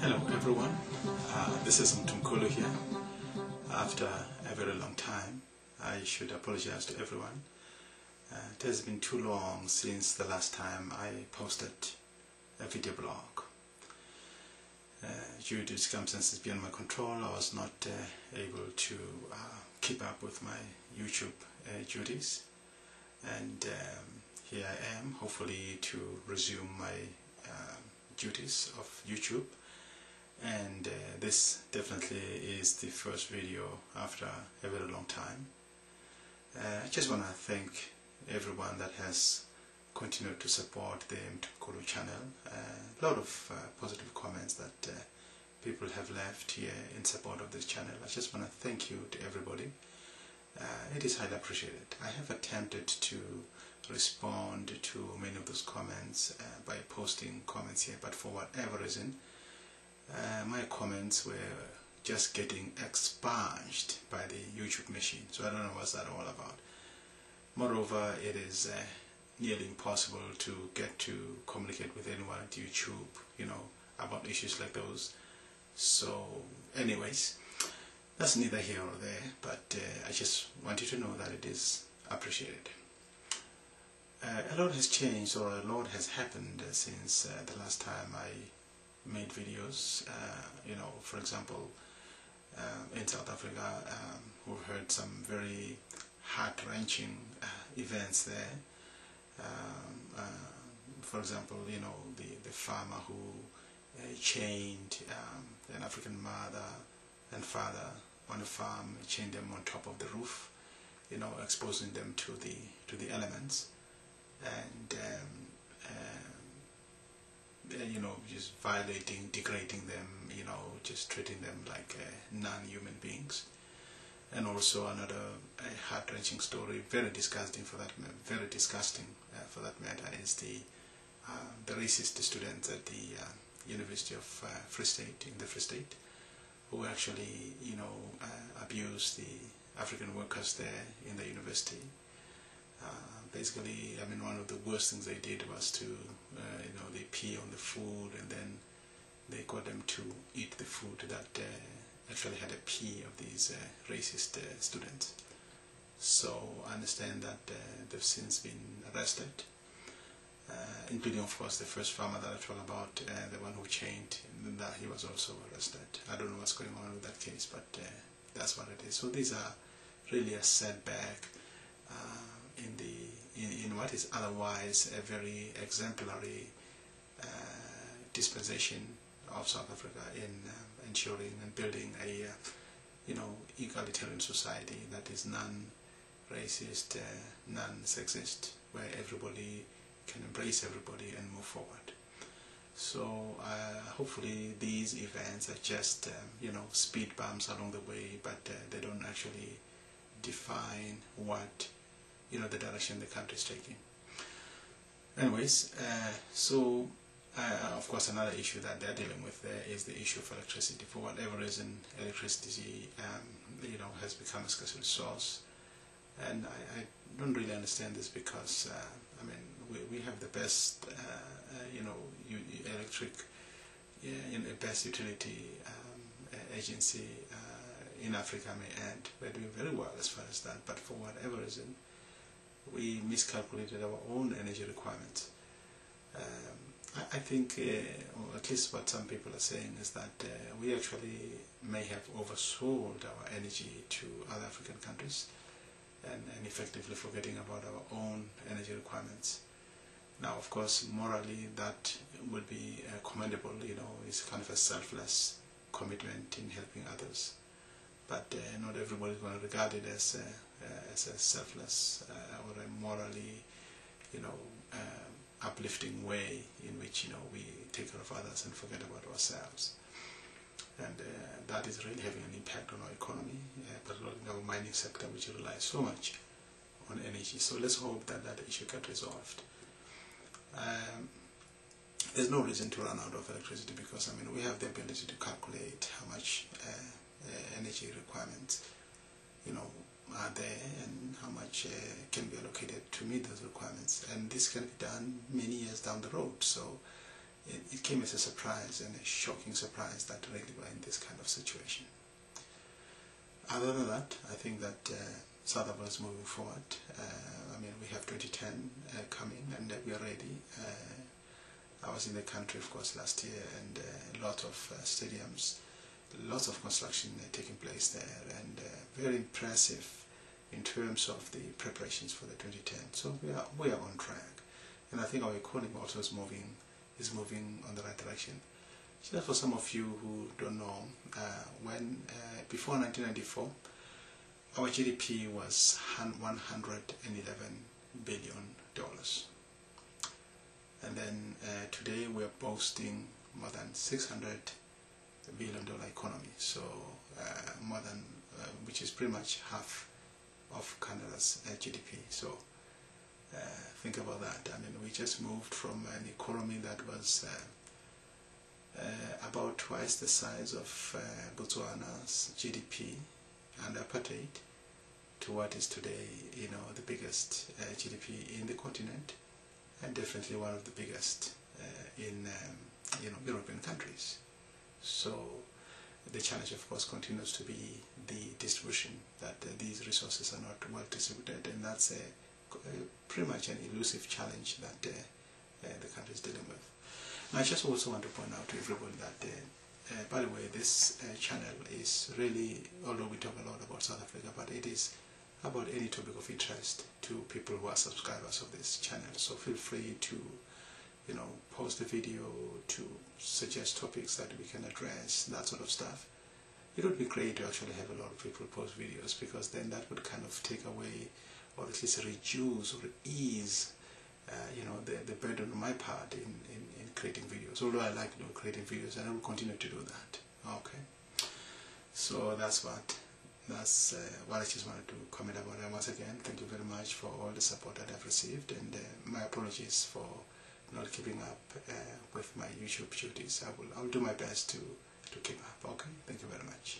Hello everyone, this is Mtimkhulu here. After a very long time, I should apologize to everyone. It has been too long since the last time I posted a video blog. Due to circumstances beyond my control, I was not able to keep up with my YouTube duties, and here I am, hopefully to resume my duties of YouTube. And this definitely is the first video after a very long time. I just want to thank everyone that has continued to support the Mtimkhulu channel. A lot of positive comments that people have left here in support of this channel. I just want to thank you to everybody. It is highly appreciated. I have attempted to respond to many of those comments by posting comments here, but for whatever reason, my comments were just getting expunged by the YouTube machine, so I don't know what's that all about. Moreover, it is nearly impossible to get to communicate with anyone at YouTube, about issues like those. So anyways, that's neither here or there, but I just want you to know that it is appreciated. A lot has changed, or a lot has happened since the last time I made videos. For example, in South Africa, we've heard some very heart-wrenching events there. For example, the farmer who chained an African mother and father on a farm, chained them on top of the roof, exposing them to the elements, and just violating, degrading them, just treating them like non-human beings. And also another heart-wrenching story, very disgusting for that matter, is the racist students at the University of Free State, in the Free State, who actually, abused the African workers there in the university. Basically, one of the worst things they did was to, they pee on the food, and then they got them to eat the food that actually had a pee of these racist students. So I understand that they've since been arrested, including, of course, the first farmer that I told about, the one who chained, that he was also arrested. I don't know what's going on with that case, but that's what it is. So these are really a setback in what is otherwise a very exemplary dispensation of South Africa in ensuring and building a egalitarian society that is non-racist, non-sexist, where everybody can embrace everybody and move forward. So hopefully these events are just speed bumps along the way, but they don't actually define what the direction the country is taking. Anyways, of course, another issue that they're dealing with there is the issue of electricity. For whatever reason, electricity has become a scarce resource, and I don't really understand this, because we have the best best utility agency in Africa, may add. We're doing very well as far as that, but for whatever reason, we miscalculated our own energy requirements. I think, or at least what some people are saying, is that we actually may have oversold our energy to other African countries, and effectively forgetting about our own energy requirements. Now, of course, morally that would be commendable. It's kind of a selfless commitment in helping others, but not everybody is going to regard it as a selfless or a morally, uplifting way in which we take care of others and forget about ourselves. And that is really having an impact on our economy, particularly in our mining sector, which relies so much on energy. So let's hope that that issue gets resolved. There's no reason to run out of electricity, because we have the ability to calculate how much energy requirements are there, and how much can be allocated to meet those requirements, and this can be done many years down the road. So it came as a surprise, and a shocking surprise, that really we're in this kind of situation. Other than that, I think that South Africa is moving forward. I mean, we have 2010 coming, and we are ready. I was in the country, of course, last year, and a lot of stadiums, lots of construction taking place there, and very impressive in terms of the preparations for the 2010. So we are on track, and I think our economy also is moving on the right direction. Just for some of you who don't know, before 1994, our GDP was $111 billion, and then today we are boasting more than $600 billion economy. So more than, which is pretty much half of Canada's GDP. So think about that. I mean, we just moved from an economy that was about twice the size of Botswana's GDP and apartheid to what is today, the biggest GDP in the continent, and definitely one of the biggest in European countries. So the challenge, of course, continues to be the distribution, that these resources are not well distributed, and that's pretty much an elusive challenge that the country is dealing with. I just also want to point out to everybody that, by the way, this channel is really, although we talk a lot about South Africa, but it is about any topic of interest to people who are subscribers of this channel. So feel free to, post a video, to suggest topics that we can address, that sort of stuff. It would be great to actually have a lot of people post videos, because then that would kind of take away, or at least reduce or ease the burden on my part in creating videos. Although I like creating videos, and I will continue to do that. Okay, so that's what I just wanted to comment about. And once again, thank you very much for all the support that I've received, and my apologies for not keeping up with my YouTube duties. I will do my best to keep up. Okay, thank you very much.